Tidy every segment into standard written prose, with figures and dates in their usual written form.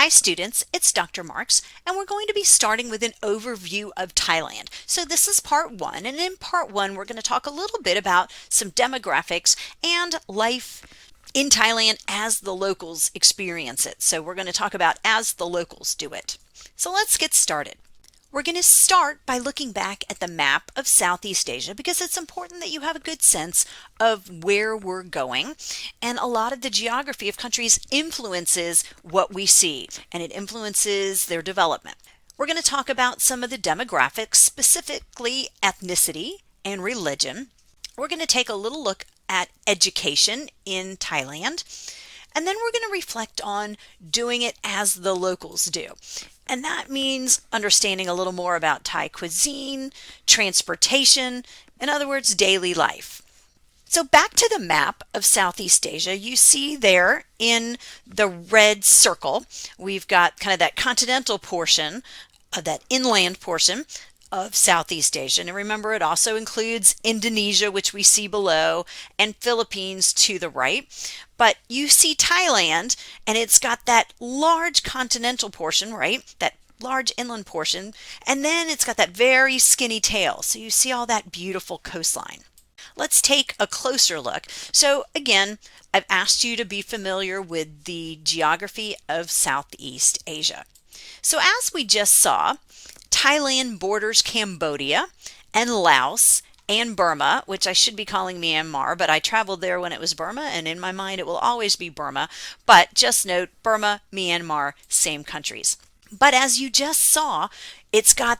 Hi students, it's Dr. Marks, and we're going to be starting with an overview of Thailand. So this is part one, and in part one we're going to talk a little bit about some demographics and life in Thailand as the locals experience it. So we're going to talk about as the locals do it. So let's get started. We're going to start by looking back at the map of Southeast Asia because it's important that you have a good sense of where we're going. And a lot of the geography of countries influences what we see, and it influences their development. We're going to talk about some of the demographics, specifically ethnicity and religion. We're going to take a little look at education in Thailand. And then we're going to reflect on doing it as the locals do. And that means understanding a little more about Thai cuisine, transportation, in other words, daily life. So back to the map of Southeast Asia, you see there in the red circle, we've got kind of that continental portion, that inland portion of Southeast Asia. And remember, it also includes Indonesia, which we see below, and Philippines to the right. But you see Thailand, and it's got that large continental portion, right? That large inland portion. And then it's got that very skinny tail. So you see all that beautiful coastline. Let's take a closer look. So again, I've asked you to be familiar with the geography of Southeast Asia. So as we just saw, Thailand borders Cambodia and Laos and Burma, which I should be calling Myanmar, but I traveled there when it was Burma, and in my mind it will always be Burma. But just note, Burma, Myanmar, same countries. But as you just saw, it's got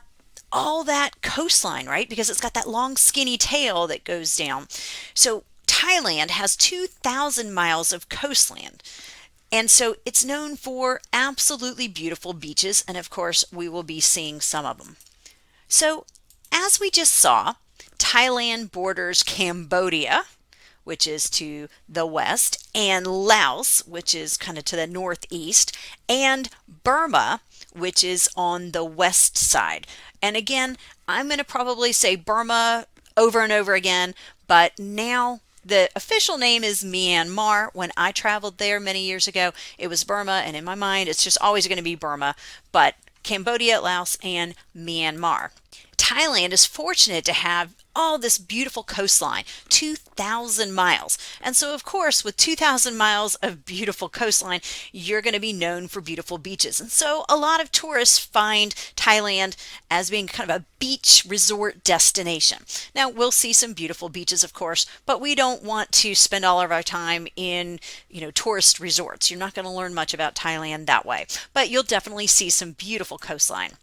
all that coastline, right? Because it's got that long skinny tail that goes down. So Thailand has 2,000 miles of coastland. And so it's known for absolutely beautiful beaches, and of course we will be seeing some of them. So as we just saw, Thailand borders Cambodia, which is to the west, and Laos, which is kind of to the northeast, and Burma, which is on the west side. And again, I'm going to probably say Burma over and over again, but now the official name is Myanmar. When I traveled there many years ago, it was Burma, and in my mind, it's just always going to be Burma, but Cambodia, Laos, and Myanmar. Thailand is fortunate to have all this beautiful coastline, 2,000 miles. And so, of course, with 2,000 miles of beautiful coastline, you're going to be known for beautiful beaches. And so a lot of tourists find Thailand as being kind of a beach resort destination. Now, we'll see some beautiful beaches, of course, but we don't want to spend all of our time in, tourist resorts. You're not going to learn much about Thailand that way, but you'll definitely see some beautiful coastline.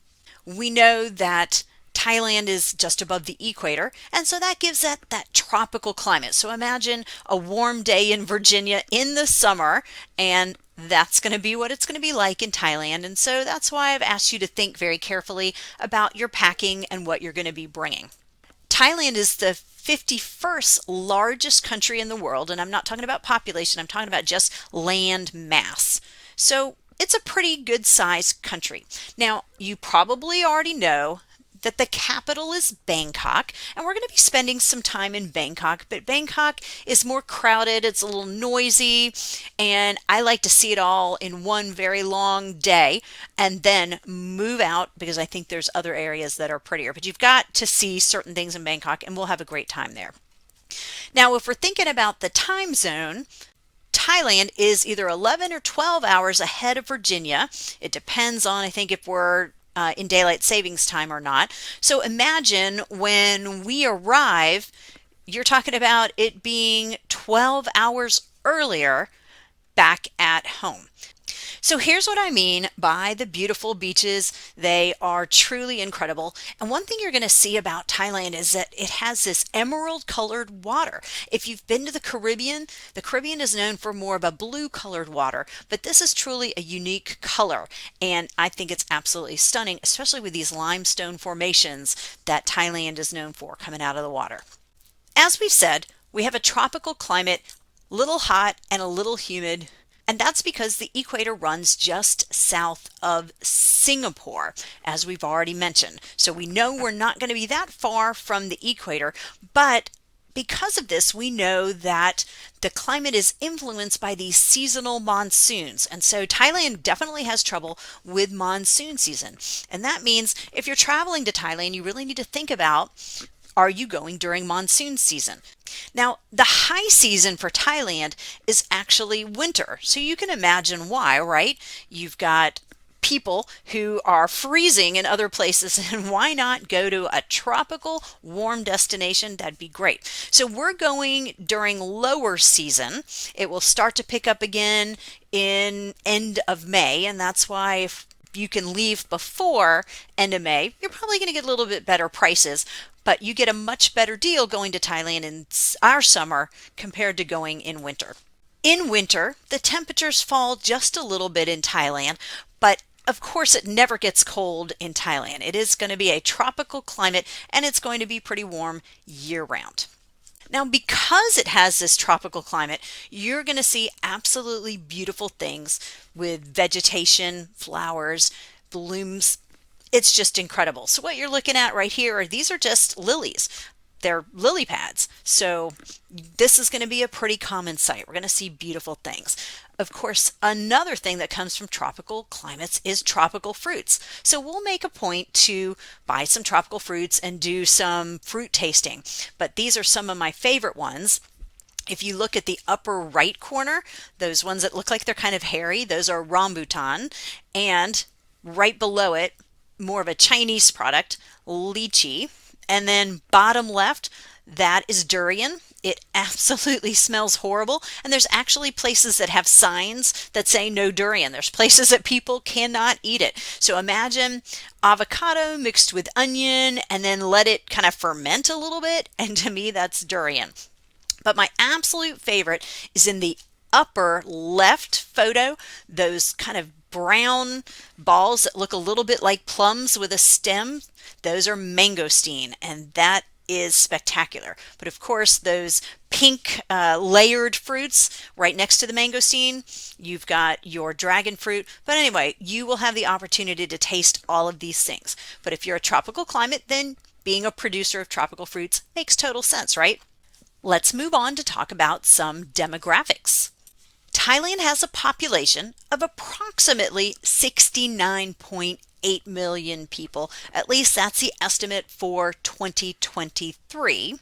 We know that Thailand is just above the equator, and so that gives that tropical climate. So imagine a warm day in Virginia in the summer, and that's going to be what it's going to be like in Thailand. And so that's why I've asked you to think very carefully about your packing and what you're going to be bringing. Thailand is the 51st largest country in the world, and I'm not talking about population, I'm talking about just land mass. So it's a pretty good sized country. Now, you probably already know that the capital is Bangkok, and we're going to be spending some time in Bangkok, but Bangkok is more crowded, it's a little noisy, and I like to see it all in one very long day and then move out because I think there's other areas that are prettier. But you've got to see certain things in Bangkok, and we'll have a great time there. Now, if we're thinking about the time zone, Thailand is either 11 or 12 hours ahead of Virginia. It depends on, I think, if we're in daylight savings time or not. So imagine when we arrive, you're talking about it being 12 hours earlier back at home. So here's what I mean by the beautiful beaches. They are truly incredible. And one thing you're going to see about Thailand is that it has this emerald colored water. If you've been to the Caribbean is known for more of a blue colored water, but this is truly a unique color. And I think it's absolutely stunning, especially with these limestone formations that Thailand is known for coming out of the water. As we've said, we have a tropical climate, a little hot and a little humid. And that's because the equator runs just south of Singapore, as we've already mentioned. So we know we're not going to be that far from the equator, but Because of this, we know that the climate is influenced by these seasonal monsoons. And so Thailand definitely has trouble with monsoon season. And that means if you're traveling to Thailand, you really need to think about, are you going during monsoon season? Now, the high season for Thailand is actually winter. So you can imagine why, right? You've got people who are freezing in other places, and why not go to a tropical warm destination? That'd be great. So we're going during lower season. It will start to pick up again in end of May, and that's why if you can leave before end of May, you're probably going to get a little bit better prices, but you get a much better deal going to Thailand in our summer compared to going in winter. In winter, the temperatures fall just a little bit in Thailand, but of course it never gets cold in Thailand. It is going to be a tropical climate, and it's going to be pretty warm year round. Now, because it has this tropical climate, you're going to see absolutely beautiful things with vegetation, flowers, blooms. It's just incredible. So what you're looking at right here, these are just lilies. They're lily pads. So this is going to be a pretty common sight. We're going to see beautiful things. Of course, another thing that comes from tropical climates is tropical fruits. So we'll make a point to buy some tropical fruits and do some fruit tasting. But these are some of my favorite ones. If you look at the upper right corner, those ones that look like they're kind of hairy, those are rambutan. And right below it, more of a Chinese product, lychee. And then bottom left, that is durian. It absolutely smells horrible. And there's actually places that have signs that say no durian. There's places that people cannot eat it. So imagine avocado mixed with onion and then let it kind of ferment a little bit. And to me, that's durian. But my absolute favorite is in the upper left photo, those kind of brown balls that look a little bit like plums with a stem. Those are mangosteen, and that is spectacular. But of course, those pink layered fruits right next to the mangosteen, you've got your dragon fruit. But anyway, you will have the opportunity to taste all of these things. But if you're a tropical climate, then being a producer of tropical fruits makes total sense, right? Let's move on to talk about some demographics. Thailand has a population of approximately 69.8 million people. At least that's the estimate for 2023.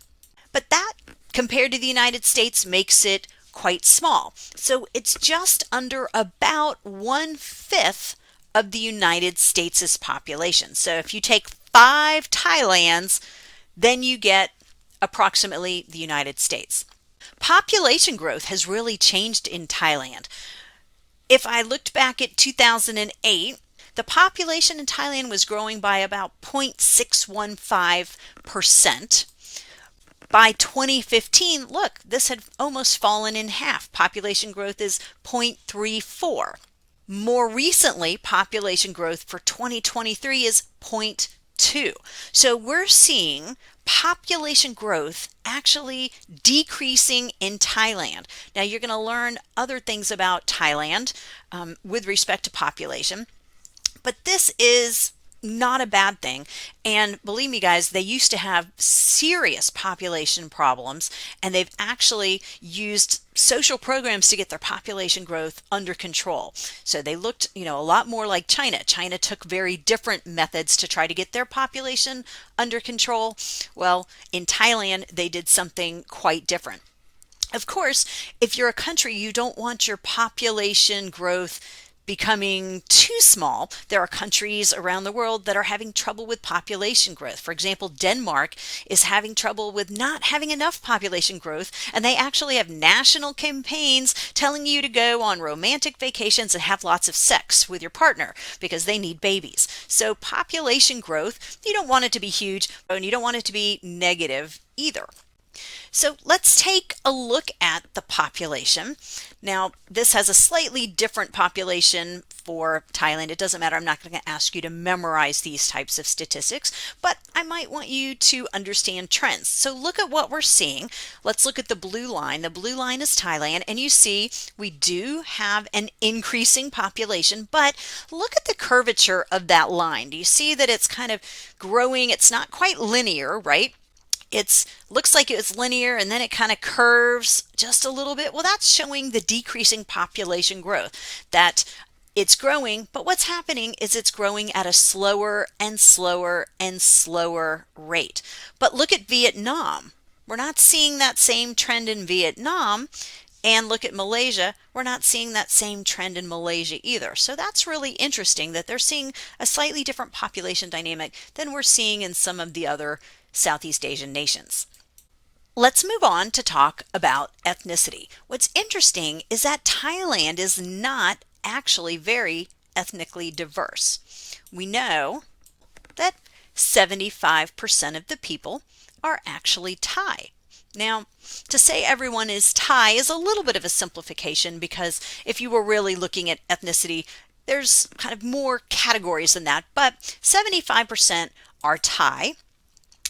But that, compared to the United States, makes it quite small. So it's just under about 1/5 of the United States' population. So if you take 5 Thailands, then you get approximately the United States. Population growth has really changed in Thailand. If I looked back at 2008, the population in Thailand was growing by about 0.615%. By 2015, look, this had almost fallen in half. Population growth is 0.34. More recently, population growth for 2023 is 0.2. So we're seeing population growth actually decreasing in Thailand. Now you're going to learn other things about Thailand with respect to population, but this is not a bad thing. And believe me, guys, they used to have serious population problems, and they've actually used social programs to get their population growth under control. So they looked, a lot more like China. China took very different methods to try to get their population under control. Well, in Thailand, they did something quite different. Of course, if you're a country, you don't want your population growth becoming too small. There are countries around the world that are having trouble with population growth. For example, Denmark is having trouble with not having enough population growth, and they actually have national campaigns telling you to go on romantic vacations and have lots of sex with your partner because they need babies. So population growth, you don't want it to be huge, and you don't want it to be negative either. So let's take a look at the population. Now, this has a slightly different population for Thailand. It doesn't matter. I'm not going to ask you to memorize these types of statistics, but I might want you to understand trends. So look at what we're seeing. Let's look at the blue line. The blue line is Thailand, and you see we do have an increasing population, but look at the curvature of that line. Do you see that it's kind of growing? It's not quite linear, right? It's looks like it's linear and then it kind of curves just a little bit. Well, that's showing the decreasing population growth, that it's growing, but what's happening is it's growing at a slower and slower and slower rate. But look at Vietnam. We're not seeing that same trend in Vietnam. And look at Malaysia, we're not seeing that same trend in Malaysia either. So that's really interesting that they're seeing a slightly different population dynamic than we're seeing in some of the other Southeast Asian nations. Let's move on to talk about ethnicity. What's interesting is that Thailand is not actually very ethnically diverse. We know that 75% of the people are actually Thai. Now, to say everyone is Thai is a little bit of a simplification, because if you were really looking at ethnicity, there's kind of more categories than that, but 75% are Thai.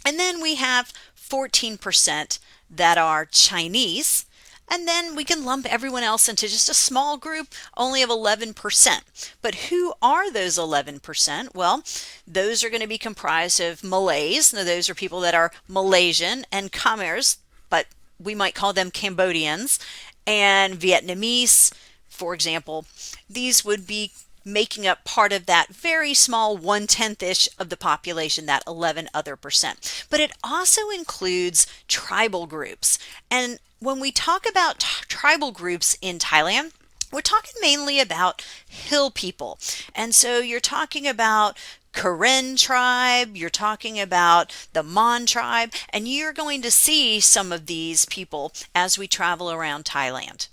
And then we have 14% that are Chinese. And then we can lump everyone else into just a small group, only of 11%. But who are those 11%? Well, those are going to be comprised of Malays. Now, those are people that are Malaysian, and Khmers, but we might call them Cambodians, and Vietnamese, for example. These would be making up part of that very small 1/10-ish of the population, that 11 other percent. But it also includes tribal groups. And when we talk about tribal groups in Thailand, we're talking mainly about hill people. And so you're talking about Karen tribe, you're talking about the Mon tribe, and you're going to see some of these people as we travel around Thailand.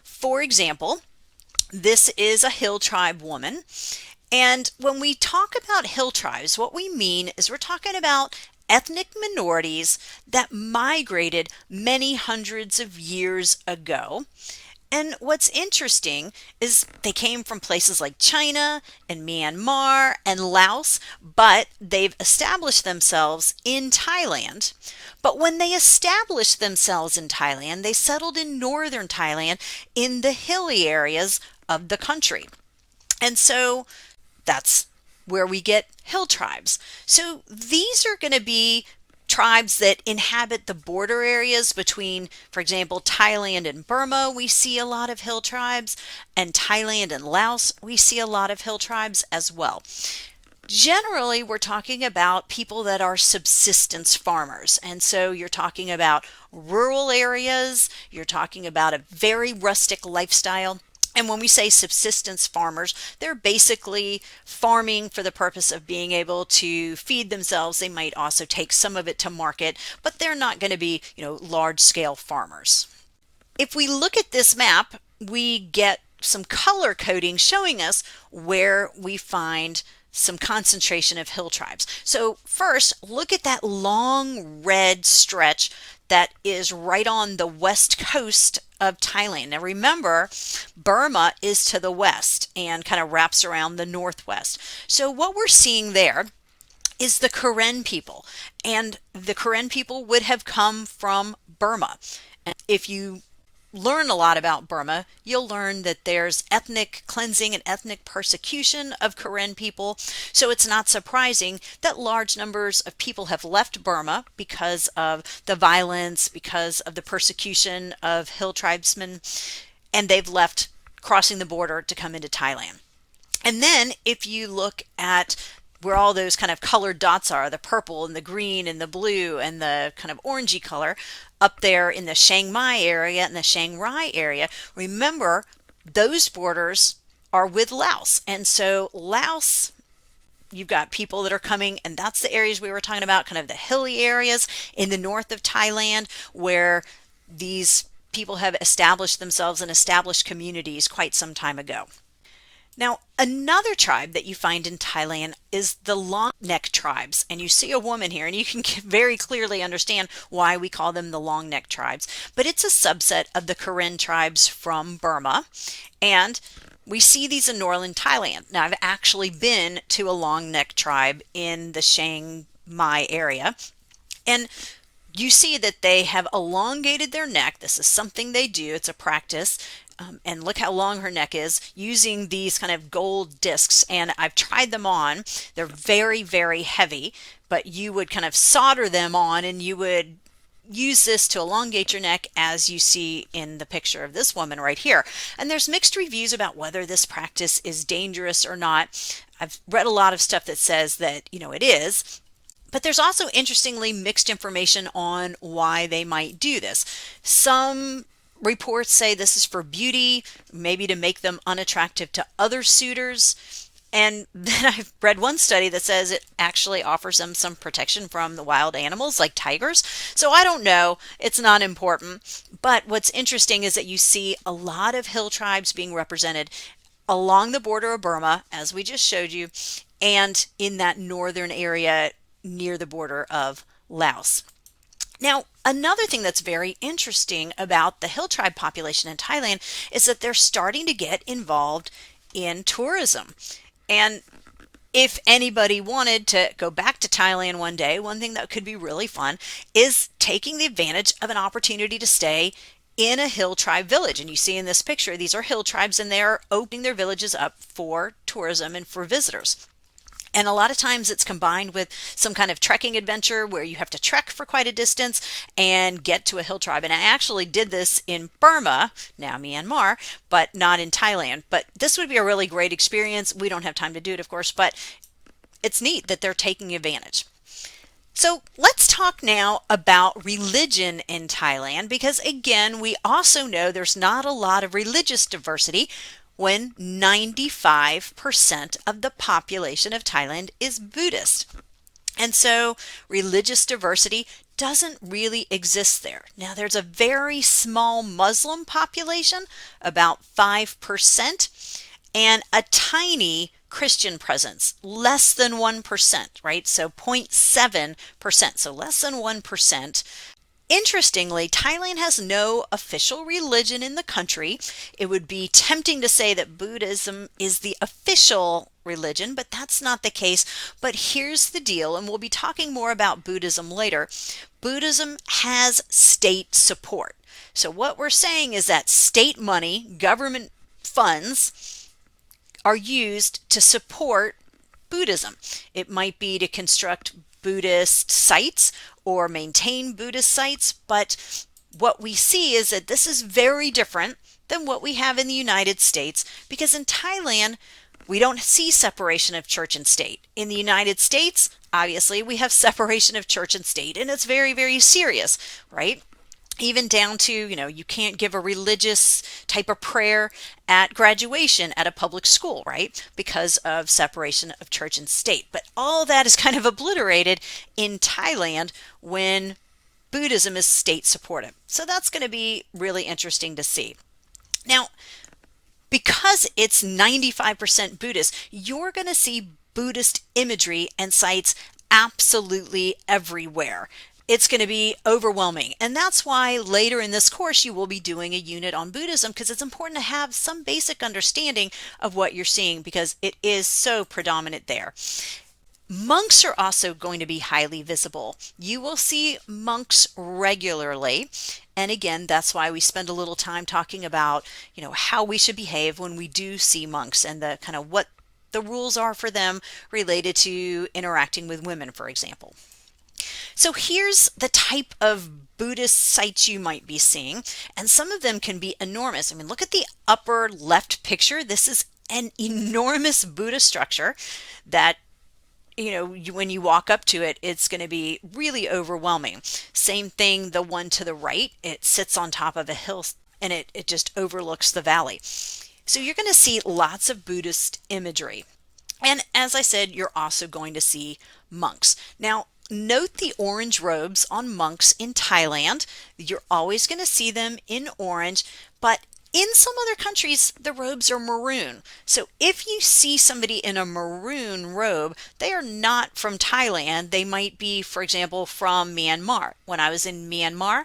For example, this is a hill tribe woman. And when we talk about hill tribes, what we mean is we're talking about ethnic minorities that migrated many hundreds of years ago. And what's interesting is they came from places like China and Myanmar and Laos, but they've established themselves in Thailand. But when they established themselves in Thailand, they settled in northern Thailand in the hilly areas of the country. And so that's where we get hill tribes. So these are going to be tribes that inhabit the border areas between, for example, Thailand and Burma. We see a lot of hill tribes, and Thailand and Laos, we see a lot of hill tribes as well. Generally, we're talking about people that are subsistence farmers. And so you're talking about rural areas, you're talking about a very rustic lifestyle. And when we say subsistence farmers, they're basically farming for the purpose of being able to feed themselves. They might also take some of it to market, but they're not going to be, large scale farmers. If we look at this map, we get some color coding showing us where we find some concentration of hill tribes. So first, look at that long red stretch that is right on the west coast of Thailand. Now remember, Burma is to the west and kind of wraps around the northwest. So what we're seeing there is the Karen people, and the Karen people would have come from Burma. And if you learn a lot about Burma, you'll learn that there's ethnic cleansing and ethnic persecution of Karen people. So it's not surprising that large numbers of people have left Burma because of the violence, because of the persecution of hill tribesmen, and they've left, crossing the border to come into Thailand. And then if you look at where all those kind of colored dots are, the purple and the green and the blue and the kind of orangey color up there in the Chiang Mai area and the Chiang Rai area, remember those borders are with Laos. And so Laos, you've got people that are coming, and that's the areas we were talking about, kind of the hilly areas in the north of Thailand, where these people have established themselves and established communities quite some time ago. Now, another tribe that you find in Thailand is the long neck tribes. And you see a woman here, and you can very clearly understand why we call them the long neck tribes. But it's a subset of the Karen tribes from Burma. And we see these in northern Thailand. Now, I've actually been to a long neck tribe in the Chiang Mai area. And you see that they have elongated their neck. This is something they do. It's a practice. and look how long her neck is, using these kind of gold discs. And I've tried them on. They're very, very heavy, but you would kind of solder them on and you would use this to elongate your neck, as you see in the picture of this woman right here. And there's mixed reviews about whether this practice is dangerous or not. I've read a lot of stuff that says that, it is. But there's also, interestingly, mixed information on why they might do this. Some reports say this is for beauty, maybe to make them unattractive to other suitors. And then I've read one study that says it actually offers them some protection from the wild animals like tigers. So I don't know. It's not important. But what's interesting is that you see a lot of hill tribes being represented along the border of Burma, as we just showed you, and in that northern area near the border of Laos. Now, another thing that's very interesting about the hill tribe population in Thailand is that they're starting to get involved in tourism. And if anybody wanted to go back to Thailand one day, one thing that could be really fun is taking the advantage of an opportunity to stay in a hill tribe village. And you see in this picture, these are hill tribes, and they're opening their villages up for tourism and for visitors. And a lot of times it's combined with some kind of trekking adventure where you have to trek for quite a distance and get to a hill tribe. And I actually did this in Burma, now Myanmar, but not in Thailand. But this would be a really great experience. We don't have time to do it, of course, but it's neat that they're taking advantage. So let's talk now about religion in Thailand, because again, we also know there's not a lot of religious diversity when 95% of the population of Thailand is Buddhist. And so religious diversity doesn't really exist there. Now, there's a very small Muslim population, about 5%, and a tiny Christian presence, less than 1%, right? So 0.7%, so less than 1%. Interestingly, Thailand has no official religion in the country. It would be tempting to say that Buddhism is the official religion, but that's not the case. But here's the deal, and we'll be talking more about Buddhism later. Buddhism has state support. So what we're saying is that state money, government funds, are used to support Buddhism. It might be to construct Buddhist sites or maintain Buddhist sites, but what we see is that this is very different than what we have in the United States, because in Thailand, we don't see separation of church and state. In the United States, obviously, we have separation of church and state, and it's very, very serious, right? Even down to, you can't give a religious type of prayer at graduation at a public school, right? Because of separation of church and state. But all that is kind of obliterated in Thailand when Buddhism is state supported. So that's going to be really interesting to see. Now, because it's 95% Buddhist, you're going to see Buddhist imagery and sites absolutely everywhere. It's going to be overwhelming. And that's why later in this course, you will be doing a unit on Buddhism, because it's important to have some basic understanding of what you're seeing, because it is so predominant there. Monks are also going to be highly visible. You will see monks regularly. And again, that's why we spend a little time talking about, how we should behave when we do see monks, and the kind of what the rules are for them related to interacting with women, for example. So here's the type of Buddhist sites you might be seeing, and some of them can be enormous. I mean, look at the upper left picture. This is an enormous Buddha structure that, when you walk up to it, it's going to be really overwhelming. Same thing, the one to the right, it sits on top of a hill and it just overlooks the valley. So you're going to see lots of Buddhist imagery. And as I said, you're also going to see monks. Now, note the orange robes on monks in Thailand. You're always going to see them in orange, but in some other countries, the robes are maroon. So if you see somebody in a maroon robe, they are not from Thailand. They might be, for example, from Myanmar. When I was in Myanmar,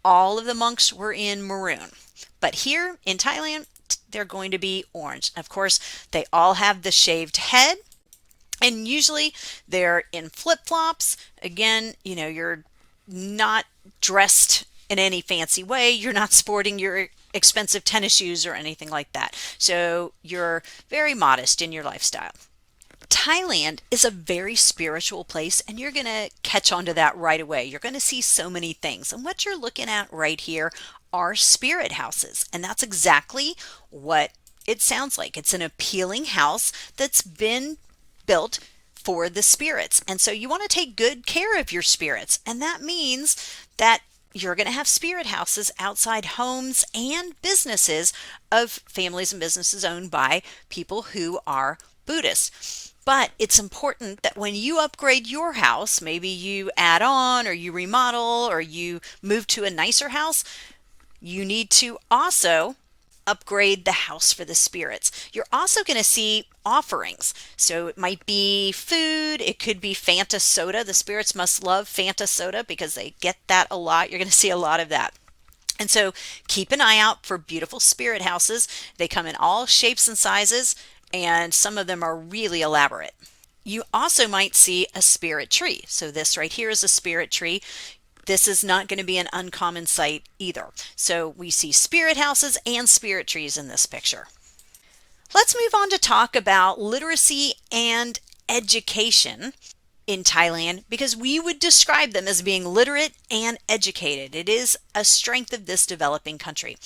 all of the monks were in maroon. But here in Thailand, they're going to be orange. Of course, they all have the shaved head. And usually they're in flip-flops. Again, you're not dressed in any fancy way. You're not sporting your expensive tennis shoes or anything like that. So you're very modest in your lifestyle. Thailand is a very spiritual place, and you're going to catch on to that right away. You're going to see so many things. And what you're looking at right here are spirit houses. And that's exactly what it sounds like. It's an appealing house that's been built for the spirits. And so you want to take good care of your spirits. And that means that you're going to have spirit houses outside homes and businesses of families and businesses owned by people who are Buddhists. But it's important that when you upgrade your house, maybe you add on or you remodel or you move to a nicer house, you need to also upgrade the house for the spirits. You're also going to see offerings. So it might be food, it could be Fanta soda. The spirits must love Fanta soda because they get that a lot. You're going to see a lot of that. And so keep an eye out for beautiful spirit houses. They come in all shapes and sizes, and some of them are really elaborate. You also might see a spirit tree. So this right here is a spirit tree. This is not going to be an uncommon sight either. So we see spirit houses and spirit trees in this picture. Let's move on to talk about literacy and education in Thailand, because we would describe them as being literate and educated. It is a strength of this developing country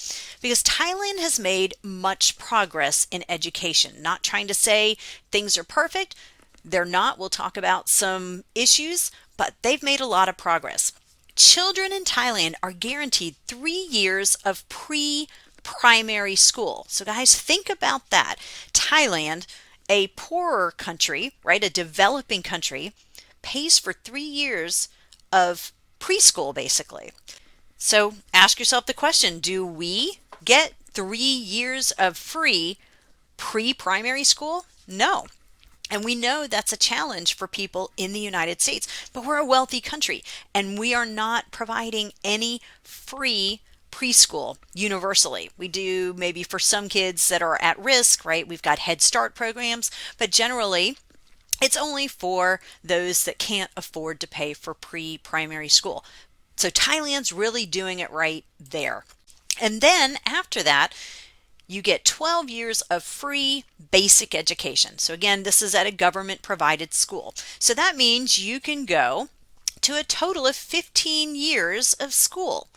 because Thailand has made much progress in education. Not trying to say things are perfect. They're not. We'll talk about some issues, but they've made a lot of progress. Children in Thailand are guaranteed 3 years of pre-primary school. So guys, think about that. Thailand, a poorer country, right, a developing country, pays for 3 years of preschool basically. So ask yourself the question, do we get 3 years of free pre-primary school? No. And we know that's a challenge for people in the United States, but we're a wealthy country and we are not providing any free preschool universally. We do maybe for some kids that are at risk, right? We've got Head Start programs, but generally it's only for those that can't afford to pay for pre-primary school. So Thailand's really doing it right there. And then after that, you get 12 years of free basic education. So again, this is at a government provided school. So that means you can go to a total of 15 years of school.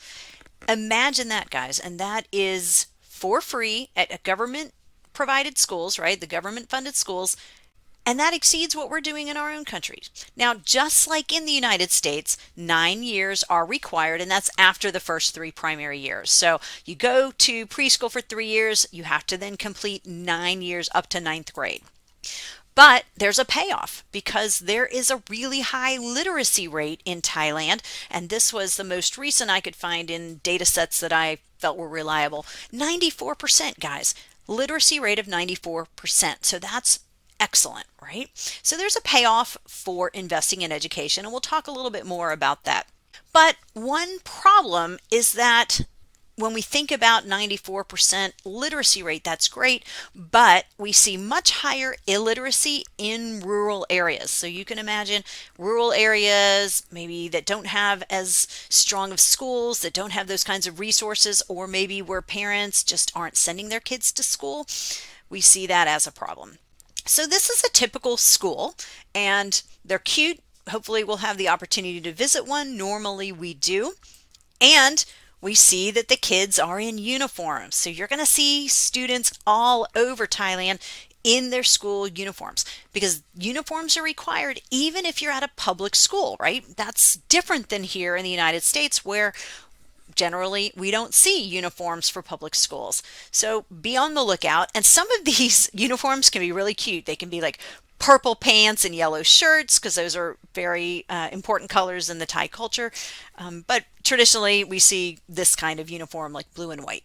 Imagine that, guys. And that is for free at a government provided schools, right? The government funded schools. And that exceeds what we're doing in our own countries. Now, just like in the United States, 9 years are required, and that's after the first 3 primary years. So you go to preschool for 3 years, you have to then complete 9 years up to 9th grade. But there's a payoff because there is a really high literacy rate in Thailand, and this was the most recent I could find in data sets that I felt were reliable. 94%, guys. Literacy rate of 94%. So that's excellent, right? So there's a payoff for investing in education, and we'll talk a little bit more about that. But one problem is that when we think about 94% literacy rate, that's great, but we see much higher illiteracy in rural areas. So you can imagine rural areas maybe that don't have as strong of schools, that don't have those kinds of resources, or maybe where parents just aren't sending their kids to school. We see that as a problem. So this is a typical school, and they're cute. Hopefully we'll have the opportunity to visit one. Normally we do. And we see that the kids are in uniforms. So you're going to see students all over Thailand in their school uniforms because uniforms are required even if you're at a public school, right? That's different than here in the United States where generally we don't see uniforms for public schools. So be on the lookout. And some of these uniforms can be really cute. They can be like purple pants and yellow shirts because those are very important colors in the Thai culture. But traditionally we see this kind of uniform like blue and white.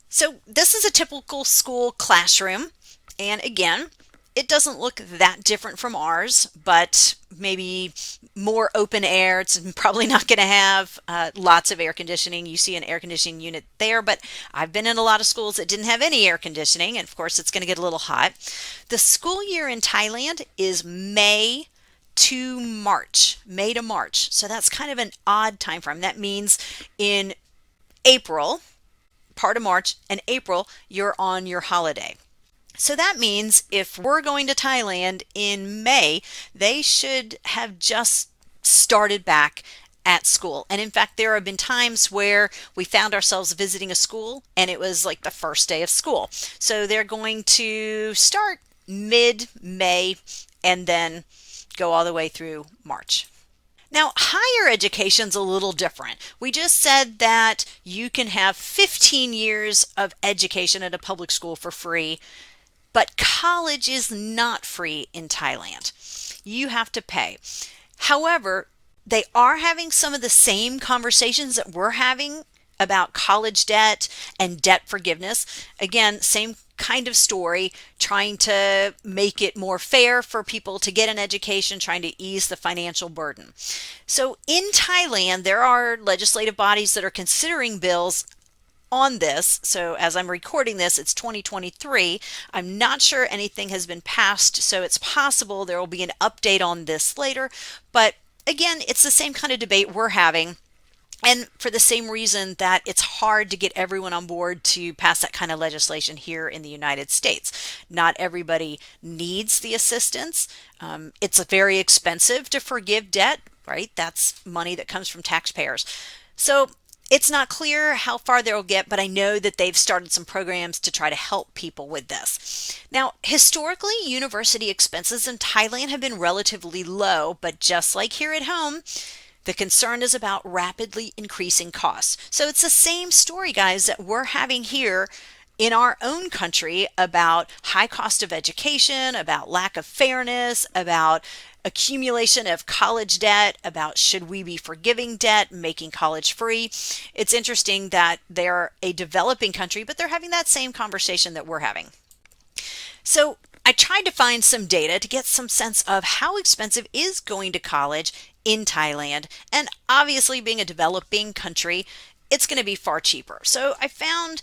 So this is a typical school classroom. And again, it doesn't look that different from ours, but maybe more open air. It's probably not going to have lots of air conditioning. You see an air conditioning unit there, but I've been in a lot of schools that didn't have any air conditioning, and of course it's going to get a little hot. The school year in Thailand is May to March. So that's kind of an odd time frame. That means in April, part of March and April, you're on your holiday. So that means if we're going to Thailand in May, they should have just started back at school. And in fact, there have been times where we found ourselves visiting a school and it was like the first day of school. So they're going to start mid-May and then go all the way through March. Now, higher education's a little different. We just said that you can have 15 years of education at a public school for free, but college is not free in Thailand. You have to pay. However, they are having some of the same conversations that we're having about college debt and debt forgiveness. Again, same kind of story, trying to make it more fair for people to get an education, trying to ease the financial burden. So in Thailand, there are legislative bodies that are considering bills on this. So as I'm recording this, it's 2023. I'm not sure anything has been passed, so it's possible there will be an update on this later. But again, it's the same kind of debate we're having. And for the same reason that it's hard to get everyone on board to pass that kind of legislation here in the United States. Not everybody needs the assistance. It's very expensive to forgive debt, right? That's money that comes from taxpayers. So it's not clear how far they'll get, but I know that they've started some programs to try to help people with this. Now, historically, university expenses in Thailand have been relatively low, but just like here at home, the concern is about rapidly increasing costs. So it's the same story, guys, that we're having here in our own country about high cost of education, about lack of fairness, about accumulation of college debt, about should we be forgiving debt, making college free. It's interesting that they're a developing country, but they're having that same conversation that we're having. So I tried to find some data to get some sense of how expensive is going to college in Thailand. And obviously, being a developing country, it's going to be far cheaper. So I found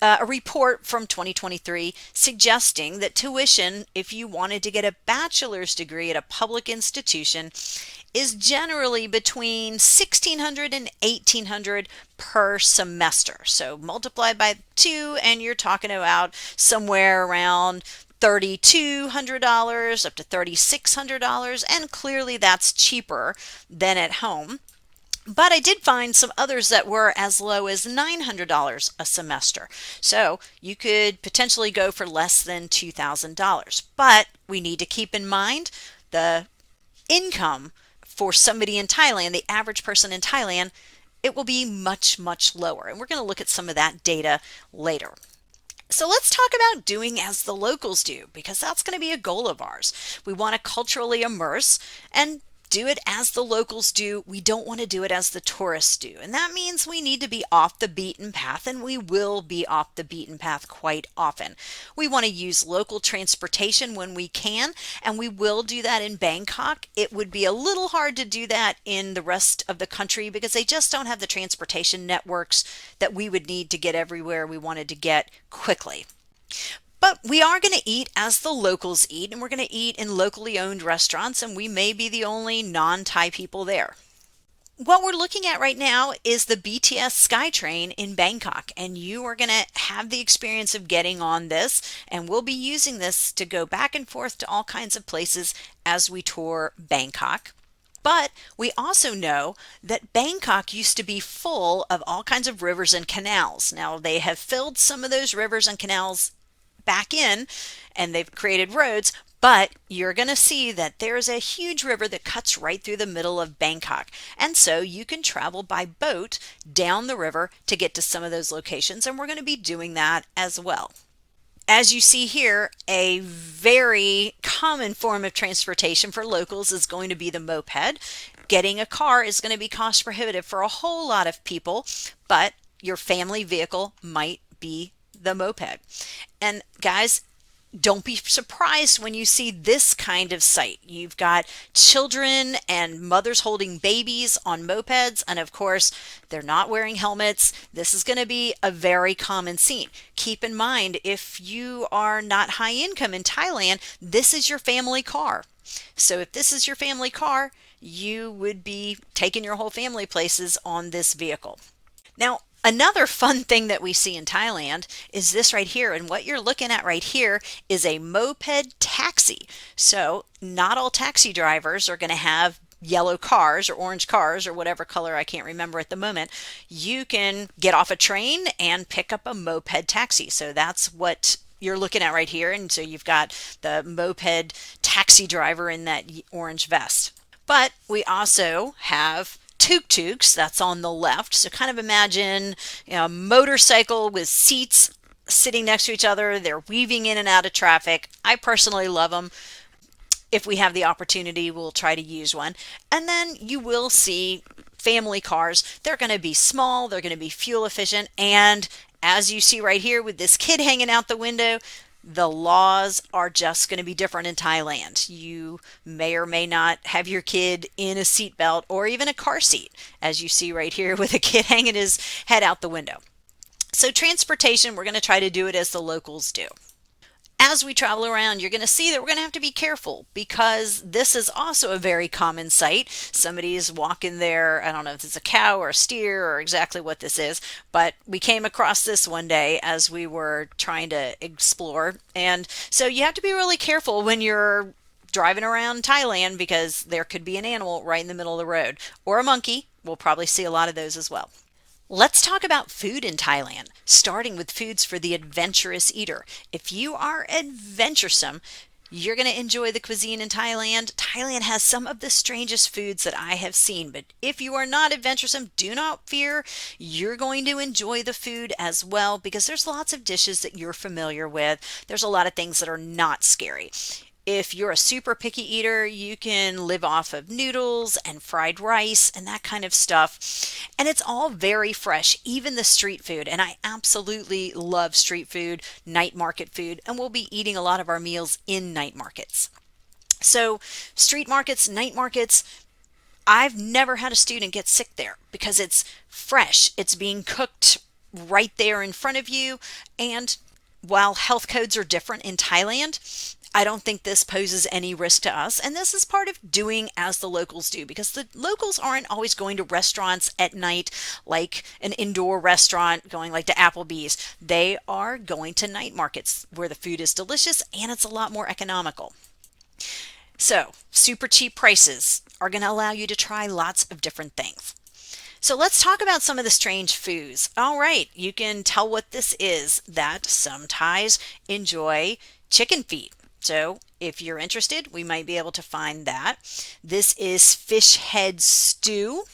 a report from 2023 suggesting that tuition, if you wanted to get a bachelor's degree at a public institution, is generally between $1,600 and $1,800 per semester. So multiply by 2 and you're talking about somewhere around $3,200 up to $3,600, and clearly that's cheaper than at home. But I did find some others that were as low as $900 a semester. So you could potentially go for less than $2,000. But we need to keep in mind the income for somebody in Thailand, the average person in Thailand, it will be much, much lower. And we're going to look at some of that data later. So let's talk about doing as the locals do, because that's going to be a goal of ours. We want to culturally immerse and do it as the locals do. We don't want to do it as the tourists do. And that means we need to be off the beaten path, and we will be off the beaten path quite often. We want to use local transportation when we can, and we will do that in Bangkok. It would be a little hard to do that in the rest of the country because they just don't have the transportation networks that we would need to get everywhere we wanted to get quickly. But we are going to eat as the locals eat, and we're going to eat in locally owned restaurants, and we may be the only non-Thai people there. What we're looking at right now is the BTS SkyTrain in Bangkok, and you are going to have the experience of getting on this, and we'll be using this to go back and forth to all kinds of places as we tour Bangkok. But we also know that Bangkok used to be full of all kinds of rivers and canals. Now, they have filled some of those rivers and canals back in, and they've created roads, but you're going to see that there's a huge river that cuts right through the middle of Bangkok. And so you can travel by boat down the river to get to some of those locations, and we're going to be doing that as well. As you see here, a very common form of transportation for locals is going to be the moped. Getting a car is going to be cost prohibitive for a whole lot of people, but your family vehicle might be the moped. And guys, don't be surprised when you see this kind of sight. You've got children and mothers holding babies on mopeds, and of course, they're not wearing helmets. This is going to be a very common scene. Keep in mind, if you are not high income in Thailand, this is your family car. So if this is your family car, you would be taking your whole family places on this vehicle. Now, Another fun thing that we see in Thailand is this right here. And what you're looking at right here is a moped taxi. So, not all taxi drivers are going to have yellow cars or orange cars or whatever color I can't remember at the moment. You can get off a train and pick up a moped taxi. So, that's what you're looking at right here. And so, you've got the moped taxi driver in that orange vest. But we also have tuk-tuks, that's on the left. So kind of imagine, a motorcycle with seats sitting next to each other. They're weaving in and out of traffic. I personally love them. If we have the opportunity, we'll try to use one. And then you will see family cars. They're going to be small, they're going to be fuel efficient, and as you see right here with this kid hanging out the window, the laws are just going to be different in Thailand. You may or may not have your kid in a seatbelt or even a car seat, as you see right here with a kid hanging his head out the window. So transportation, we're going to try to do it as the locals do. As we travel around, you're going to see that we're going to have to be careful because this is also a very common sight. Somebody is walking there. I don't know if it's a cow or a steer or exactly what this is, but we came across this one day as we were trying to explore. And so you have to be really careful when you're driving around Thailand because there could be an animal right in the middle of the road or a monkey. We'll probably see a lot of those as well. Let's talk about food in Thailand, starting with foods for the adventurous eater. If you are adventuresome, you're going to enjoy the cuisine in Thailand. Thailand has some of the strangest foods that I have seen, but if you are not adventuresome, do not fear. You're going to enjoy the food as well because there's lots of dishes that you're familiar with. There's a lot of things that are not scary. If you're a super picky eater, you can live off of noodles and fried rice and that kind of stuff. And it's all very fresh, even the street food. And I absolutely love street food, night market food, and we'll be eating a lot of our meals in night markets. So, street markets, night markets, I've never had a student get sick there because it's fresh. It's being cooked right there in front of you. And while health codes are different in Thailand, I don't think this poses any risk to us. And this is part of doing as the locals do because the locals aren't always going to restaurants at night like an indoor restaurant going like to Applebee's. They are going to night markets where the food is delicious and it's a lot more economical. So, super cheap prices are going to allow you to try lots of different things. So let's talk about some of the strange foods. All right, you can tell what this is, that some Thais enjoy chicken feet. So if you're interested, we might be able to find that. This is fish head stew.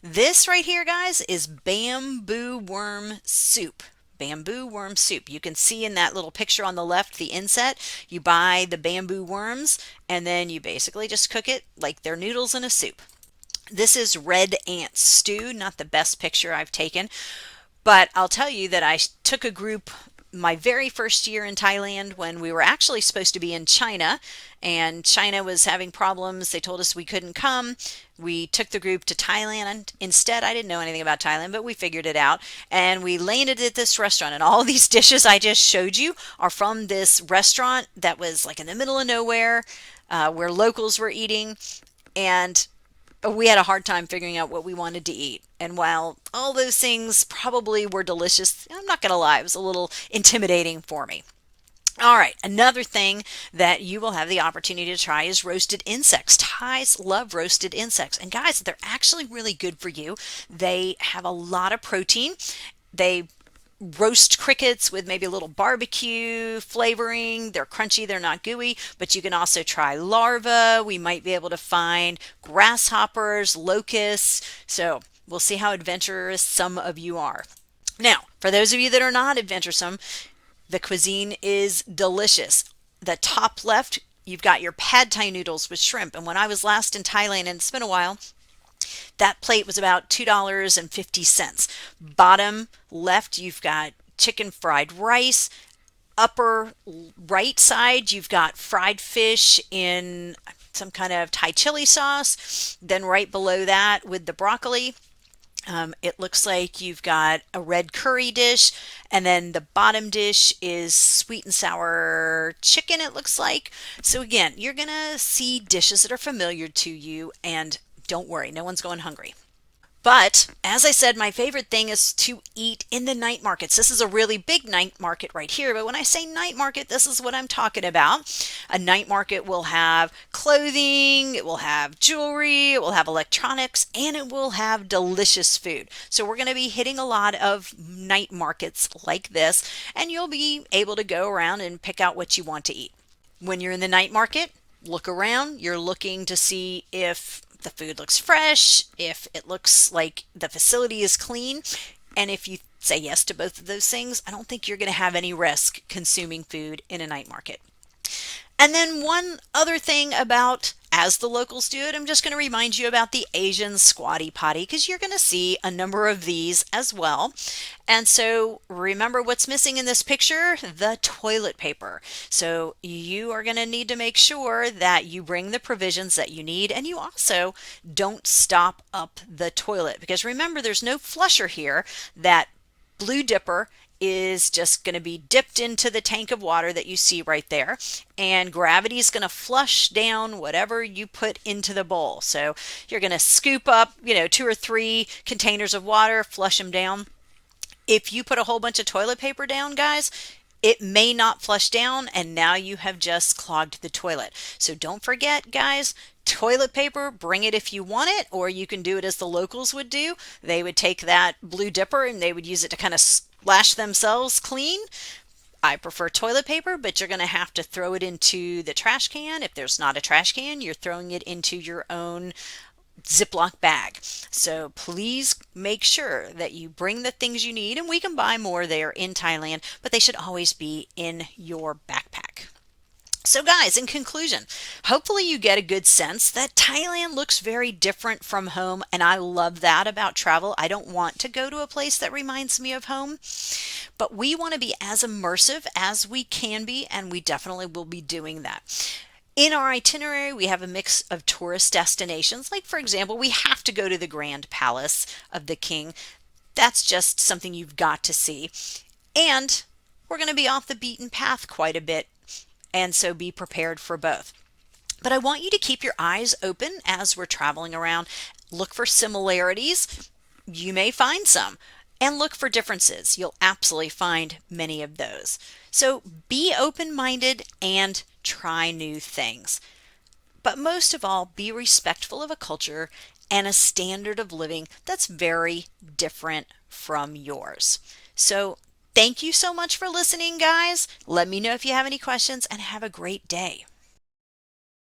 This right here, guys, is bamboo worm soup. Bamboo worm soup. You can see in that little picture on the left, the inset, you buy the bamboo worms and then you basically just cook it like they're noodles in a soup. This is red ant stew, not the best picture I've taken, but I'll tell you that I took a group my very first year in Thailand when we were actually supposed to be in China and China was having problems. They told us we couldn't come. We took the group to Thailand. Instead, I didn't know anything about Thailand, but we figured it out and we landed at this restaurant and all these dishes I just showed you are from this restaurant that was like in the middle of nowhere where locals were eating, and we had a hard time figuring out what we wanted to eat. And while all those things probably were delicious, I'm not going to lie, it was a little intimidating for me. All right, another thing that you will have the opportunity to try is roasted insects. Thais love roasted insects. And guys, they're actually really good for you. They have a lot of protein. They roast crickets with maybe a little barbecue flavoring. They're crunchy, they're not gooey, but you can also try larvae. We might be able to find grasshoppers, locusts. So we'll see how adventurous some of you are. Now, for those of you that are not adventuresome, the cuisine is delicious. The top left, you've got your pad thai noodles with shrimp. And when I was last in Thailand, and it's been a while, that plate was about $2.50. Bottom left, you've got chicken fried rice. Upper right side, you've got fried fish in some kind of Thai chili sauce. Then right below that with the broccoli, it looks like you've got a red curry dish, and then the bottom dish is sweet and sour chicken, it looks like. So again, you're going to see dishes that are familiar to you, and don't worry, no one's going hungry. But as I said, my favorite thing is to eat in the night markets. This is a really big night market right here. But when I say night market, this is what I'm talking about. A night market will have clothing, it will have jewelry, it will have electronics, and it will have delicious food. So we're going to be hitting a lot of night markets like this, and you'll be able to go around and pick out what you want to eat. When you're in the night market, look around. You're looking to see if the food looks fresh, if it looks like the facility is clean. And if you say yes to both of those things, I don't think you're going to have any risk consuming food in a night market. And then one other thing about as the locals do it, I'm just going to remind you about the Asian squatty potty because you're going to see a number of these as well. And so remember what's missing in this picture? The toilet paper. So you are going to need to make sure that you bring the provisions that you need, and you also don't stop up the toilet because remember there's no flusher here. That Blue Dipper is just going to be dipped into the tank of water that you see right there, and gravity is going to flush down whatever you put into the bowl. So you're going to scoop up, 2 or 3 containers of water, flush them down. If you put a whole bunch of toilet paper down, guys, it may not flush down, and now you have just clogged the toilet. So don't forget, guys, toilet paper, bring it if you want it, or you can do it as the locals would do. They would take that Blue Dipper and they would use it to kind of splash themselves clean. I prefer toilet paper, but you're going to have to throw it into the trash can. If there's not a trash can, you're throwing it into your own Ziploc bag. So please make sure that you bring the things you need, and we can buy more there in Thailand, but they should always be in your backpack. So guys, in conclusion, hopefully you get a good sense that Thailand looks very different from home, and I love that about travel. I don't want to go to a place that reminds me of home, but we want to be as immersive as we can be, and we definitely will be doing that. In our itinerary, we have a mix of tourist destinations. Like, for example, we have to go to the Grand Palace of the King. That's just something you've got to see. And we're going to be off the beaten path quite a bit, and so be prepared for both. But I want you to keep your eyes open as we're traveling around. Look for similarities. You may find some. And look for differences. You'll absolutely find many of those. So be open-minded and try new things. But most of all, be respectful of a culture and a standard of living that's very different from yours. So thank you so much for listening, guys. Let me know if you have any questions, and have a great day.